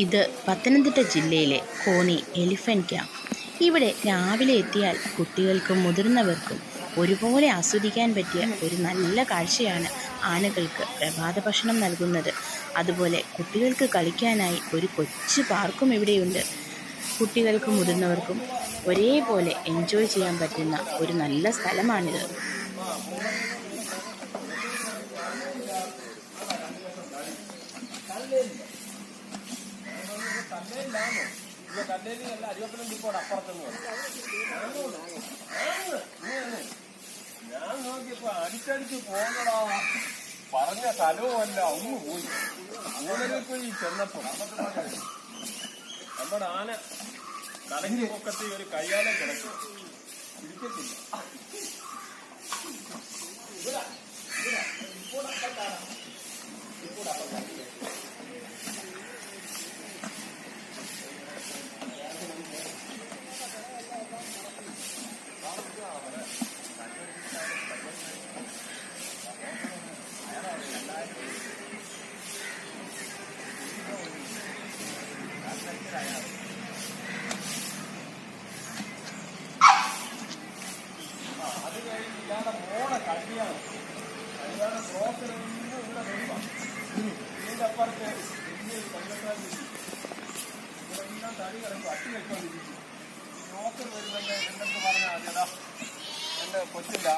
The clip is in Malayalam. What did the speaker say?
ഇത് പത്തനംതിട്ട ജില്ലയിലെ കോന്നി എലിഫന്റ് ക്യാമ്പ്. ഇവിടെ രാവിലെ എത്തിയാൽ കുട്ടികൾക്കും മുതിർന്നവർക്കും ഒരുപോലെ ആസ്വദിക്കാൻ പറ്റിയ ഒരു നല്ല കാഴ്ചയാണ് ആനകൾക്ക് പ്രഭാത ഭക്ഷണം നൽകുന്നത്. അതുപോലെ കുട്ടികൾക്ക് കളിക്കാനായി ഒരു കൊച്ചു പാർക്കും ഇവിടെയുണ്ട്. കുട്ടികൾക്കും മുതിർന്നവർക്കും ഒരേപോലെ എൻജോയ് ചെയ്യാൻ പറ്റുന്ന ഒരു നല്ല സ്ഥലമാണിത്. ഞാൻ നോക്കിയപ്പോ അടിച്ചടിച്ച് പോകണടാ, പറഞ്ഞ സ്ഥലവുമല്ല ഒന്ന് പോയി. ഊഴലിൽ ചെന്നപ്പോ നമ്മുടെ ആന തലയ്ക്ക് പൊക്കത്തിൽ ഒരു കയ്യാലെ കിടക്കും, പിടിക്കത്തില്ല. അത് കഴിഞ്ഞ് ഇയാളുടെ മോളെ കല്യാണം ബ്രോക്കറൊന്നും ഇവിടെ വരുവാ. ഇതിന്റെ അപ്പുറത്ത് വലിയൊരു കൊല്ലക്കാരി ഇവിടെല്ലാം തടി കിടക്കും, അട്ടി വെച്ചോണ്ടിരിക്കും. ബ്രോക്കർ വരുമ്പോൾ എന്തൊക്കെ പറഞ്ഞാൽ അതെടാ എന്റെ കൊച്ചില്ല